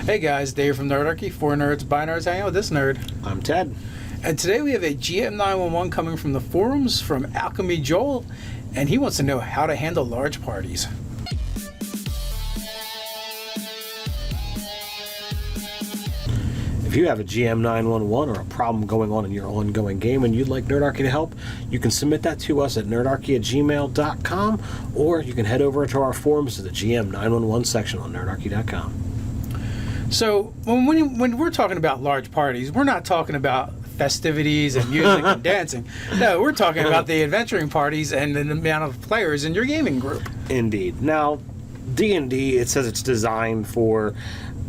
Hey guys, Dave from Nerdarchy, 4 nerds, by nerds, hanging out with this nerd. I'm Ted. And today we have a GM 911 coming from the forums from Alchemy Joel, and he wants to know how to handle large parties. If you have a GM 911 or a problem going on in your ongoing game and you'd like Nerdarchy to help, you can submit that to us at nerdarchy@gmail.com, or you can head over to our forums to the GM 911 section on nerdarchy.com. So when we're talking about large parties, we're not talking about festivities and music and dancing. No, we're talking about the adventuring parties and the amount of players in your gaming group. Indeed. Now, D&D, it says it's designed for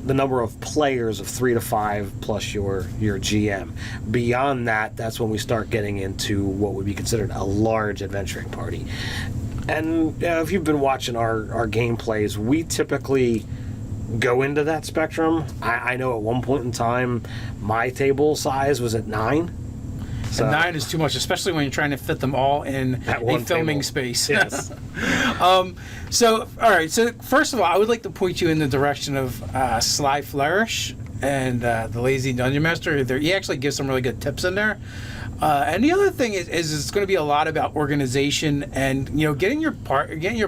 the number of players of 3 to 5 plus your GM. Beyond that, that's when we start getting into what would be considered a large adventuring party. And if you've been watching our gameplays, we typically go into that spectrum. I know at one point in time, my table size was at 9. So, and 9 is too much, especially when you're trying to fit them all in a filming space. Yes. So, all right. So, first of all, I would like to point you in the direction of Sly Flourish and the Lazy Dungeon Master. He actually gives some really good tips in there. And the other thing is it's going to be a lot about organization and getting your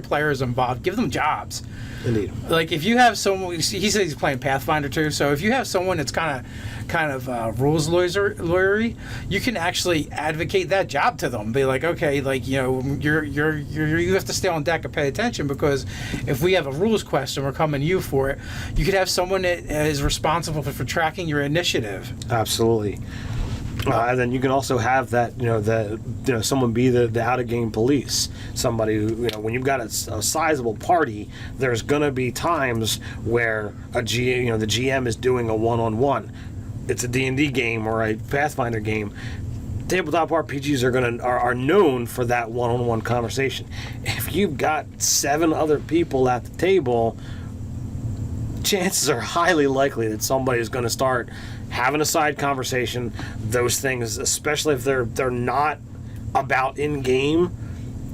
players involved. Give them jobs. Indeed. Like if you have someone, he says he's playing Pathfinder too. So if you have someone that's kind of rules lawyery, you can actually advocate that job to them. Be like, okay, like you have to stay on deck and pay attention, because if we have a rules question, we're coming to you for it. You could have someone that is responsible for tracking your initiative. Absolutely. And then you can also have that, someone be the out-of-game police. Somebody who, when you've got a sizable party, there's going to be times where the GM is doing a one-on-one. It's a D&D game or a Pathfinder game. Tabletop RPGs are known for that one-on-one conversation. If you've got 7 other people at the table, chances are highly likely that somebody is going to start having a side conversation. Those things, especially if they're not about in game,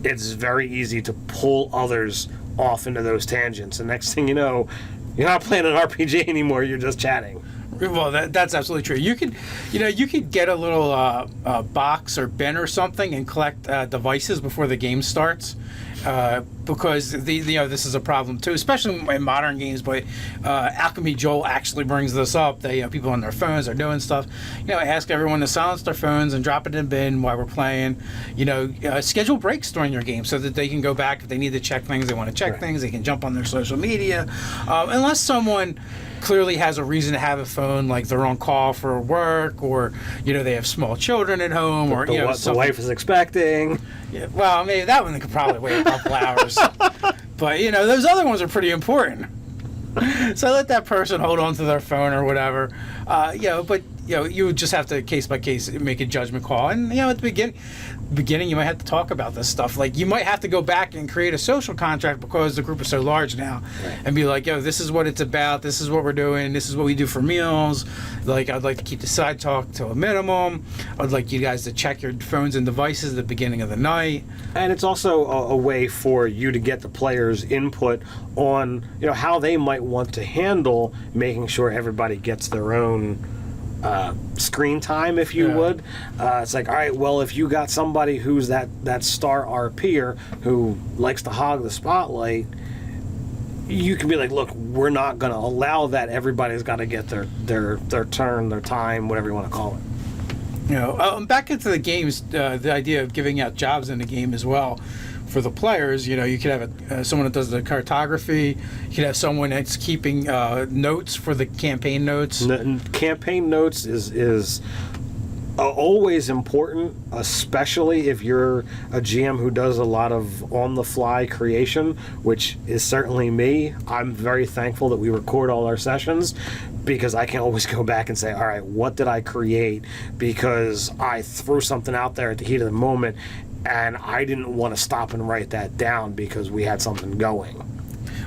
it's very easy to pull others off into those tangents. And next thing you know, you're not playing an RPG anymore. You're just chatting. Well, that's absolutely true. You could get a little box or bin or something and collect devices before the game starts. Because this is a problem too, especially in modern games. But Alchemy Joel actually brings this up. That people on their phones are doing stuff. Ask everyone to silence their phones and drop it in a bin while we're playing. Schedule breaks during your game so that they can go back if they need to check things. They want to check things. They can jump on their social media, unless someone clearly has a reason to have a phone, like they're on call for work, or they have small children at home, or the wife is expecting. Yeah, well, maybe that one could probably wait a couple hours, but those other ones are pretty important. So let that person hold on to their phone or whatever, but you would just have to case by case make a judgment call. And at the beginning you might have to talk about this stuff. Like you might have to go back and create a social contract because the group is so large now, and be like, this is what it's about, this is what we're doing, this is what we do for meals. Like, I'd like to keep the side talk to a minimum. I'd like you guys to check your phones and devices at the beginning of the night. And it's also a way for you to get the players' input on how they might want to handle making sure everybody gets their own screen time, if you would. It's like, all right, well, if you got somebody who's that star RPer who likes to hog the spotlight, you can be like, look, we're not going to allow that. Everybody's got to get their turn, their time, whatever you want to call it. Back into the games, the idea of giving out jobs in the game as well. For the players, you could have someone that does the cartography. You could have someone that's keeping notes for the campaign notes. Campaign notes is always important, especially if you're a GM who does a lot of on-the-fly creation, which is certainly me. I'm very thankful that we record all our sessions, because I can always go back and say, all right, what did I create? Because I threw something out there at the heat of the moment, and I didn't want to stop and write that down because we had something going.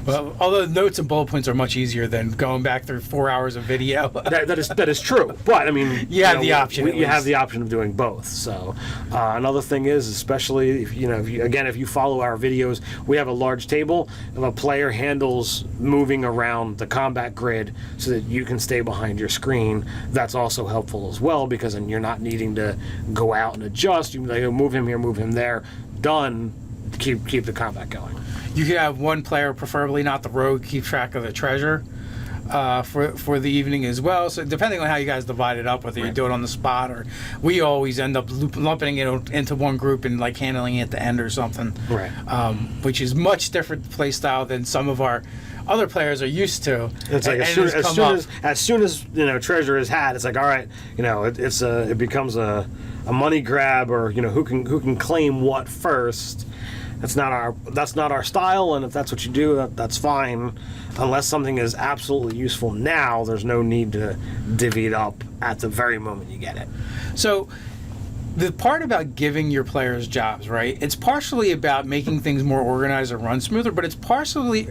Well, although notes and bullet points are much easier than going back through 4 hours of video. that is true. But I mean, you have the option. You have the option of doing both. So another thing is, especially if you follow our videos, we have a large table. If a player handles moving around the combat grid so that you can stay behind your screen, that's also helpful as well, because then you're not needing to go out and adjust. You like, move him here, move him there. Done. Keep the combat going. You could have one player, preferably not the rogue, keep track of the treasure for the evening as well. So depending on how you guys divide it up, whether you do it on the spot or we always end up lumping it into one group and like handling it at the end or something. Right. Which is much different play style than some of our other players are used to. It's like as soon as treasure is had, it's like, all right, it becomes a money grab, or who can claim what first. That's not our style, and if that's what you do, that's fine. Unless something is absolutely useful now, there's no need to divvy it up at the very moment you get it. So the part about giving your players jobs, right? It's partially about making things more organized or run smoother, but it's partially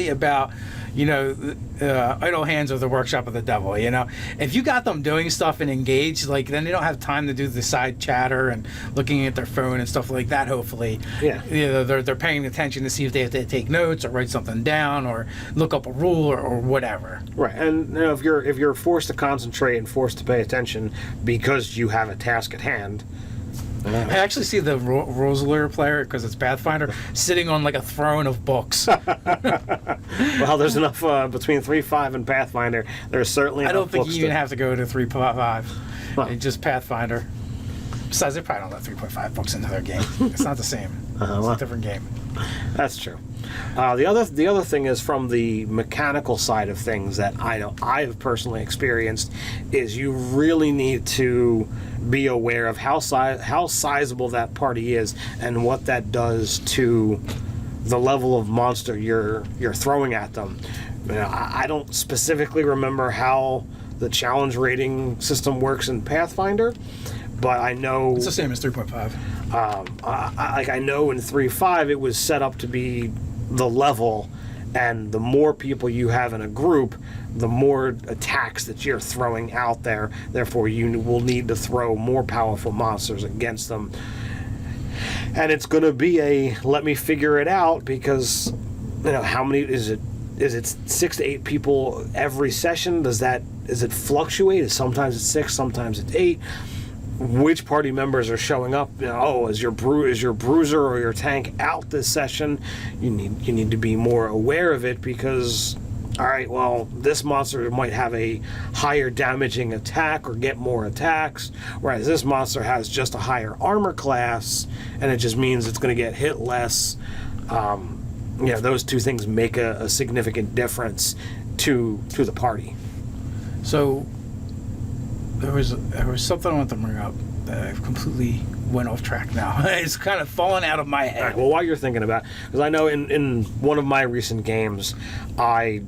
about idle hands are the workshop of the devil. If you got them doing stuff and engaged, like then they don't have time to do the side chatter and looking at their phone and stuff like that. Hopefully, they're paying attention to see if they have to take notes or write something down or look up a rule or whatever. Right, and if you're forced to concentrate and forced to pay attention because you have a task at hand. I actually see the Rosalir player, because it's Pathfinder, sitting on like a throne of books. Well, there's enough between 3.5 and Pathfinder. There's certainly enough. I don't think you even have to go to 3.5. It's just Pathfinder. Besides, they probably don't let 3.5 books into their game. It's not the same. It's a different game. That's true. The other thing is, from the mechanical side of things that I know I've personally experienced, is you really need to be aware of how sizable that party is and what that does to the level of monster you're throwing at them. I don't specifically remember how the challenge rating system works in Pathfinder, but I know it's the same as 3.5. I know in 3.5 it was set up to be the level, and the more people you have in a group, the more attacks that you're throwing out there. Therefore, you will need to throw more powerful monsters against them. And it's going to be a let me figure it out, because how many is it? Is it 6 to 8 people every session? Does it fluctuate? Sometimes it's 6, sometimes it's 8. Which party members are showing up? Is your bruiser or your tank out this session? You need to be more aware of it, because all right, well, this monster might have a higher damaging attack or get more attacks, whereas this monster has just a higher armor class, and it just means it's going to get hit less. Those two things make a significant difference to the party. So there was something I wanted to bring up that I've completely went off track now. It's kind of fallen out of my head. All right, well, while you're thinking about it, because I know in one of my recent games, I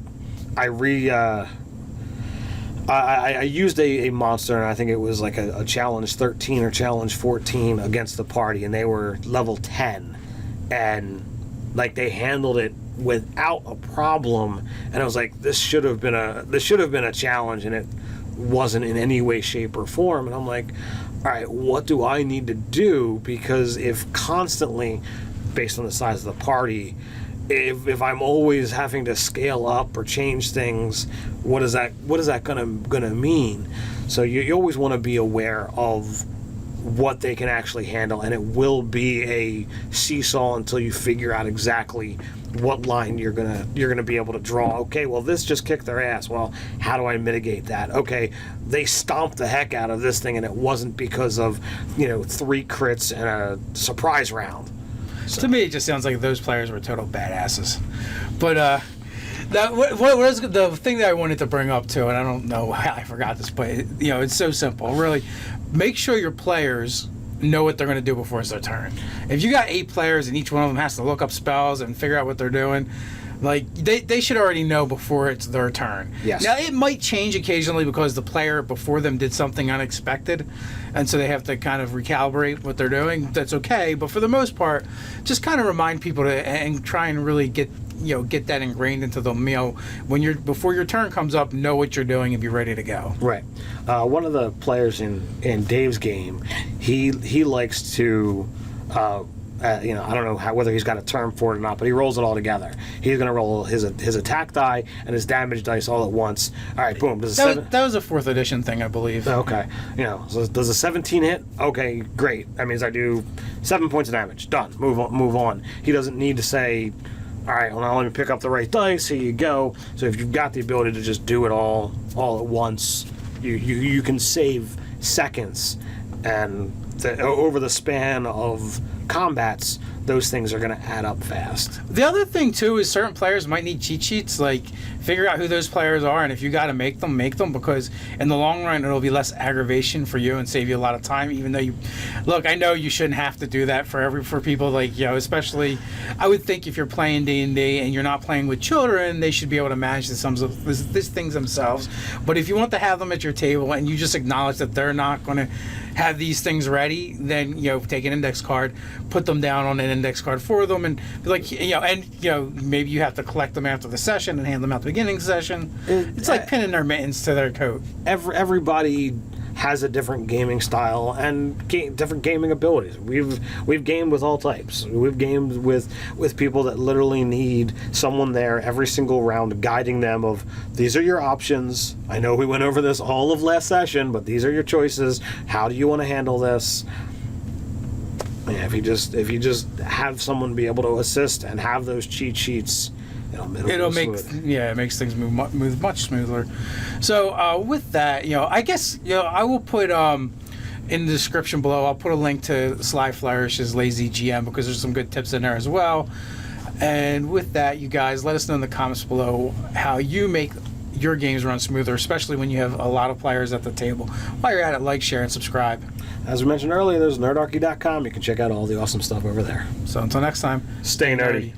used a monster, and I think it was like a challenge 13 or challenge 14 against the party, and they were level 10, and like they handled it without a problem, and I was like, this should have been a challenge, and it wasn't in any way, shape, or form. And I'm like, all right, what do I need to do? Because if constantly, based on the size of the party, if I'm always having to scale up or change things, what is that gonna mean? So you always want to be aware of what they can actually handle, and it will be a seesaw until you figure out exactly what line you're gonna be able to draw. Okay, well, this just kicked their ass. Well, how do I mitigate that? Okay, they stomped the heck out of this thing, and it wasn't because of 3 crits and a surprise round. So. To me, it just sounds like those players were total badasses. But what was the thing that I wanted to bring up too, and I don't know how I forgot this, but it's so simple. Really, make sure your players know what they're going to do before it's their turn. If you got 8 players and each one of them has to look up spells and figure out what they're doing, Like, they should already know before it's their turn. Yes. Now, it might change occasionally because the player before them did something unexpected, and so they have to kind of recalibrate what they're doing. That's okay, but for the most part, just kind of remind people to and try and really get that ingrained into them. When before your turn comes up, know what you're doing and be ready to go. Right. One of the players in Dave's game, he likes to. I don't know whether he's got a term for it or not, but he rolls it all together. He's going to roll his attack die and his damage dice all at once. All right, boom. That was a 4th edition thing, I believe. Okay. So does a 17 hit? Okay, great. That means I do 7 points of damage. Done. Move on. He doesn't need to say, all right, well, now let me pick up the right dice. Here you go. So if you've got the ability to just do it all at once, you can save seconds, and over the span of combats, those things are going to add up fast. The other thing too is certain players might need cheat sheets. Like, figure out who those players are, and if you got to make them, because in the long run it'll be less aggravation for you and save you a lot of time. Even though I know you shouldn't have to do that for people, like, especially I would think if you're playing D&D and you're not playing with children, they should be able to manage these things themselves. But if you want to have them at your table and you just acknowledge that they're not going to have these things ready, then take an index card, put them down on an index card for them, and be like, maybe you have to collect them after the session and hand them out at the beginning of the session. It's like pinning their mittens to their coat. Everybody has a different gaming style and different gaming abilities. We've gamed with all types. We've gamed with people that literally need someone there every single round guiding them of, these are your options. I know we went over this all of last session, but these are your choices. How do you want to handle this? Yeah, if you just have someone be able to assist and have those cheat sheets, it makes things move much smoother. So with that, I guess I will put in the description below. I'll put a link to Sly Flourish's Lazy GM, because there's some good tips in there as well. And with that, you guys, let us know in the comments below how you make your games run smoother, especially when you have a lot of players at the table. While you're at it, like, share, and subscribe. As we mentioned earlier, there's nerdarchy.com. You can check out all the awesome stuff over there. So until next time, stay nerdy.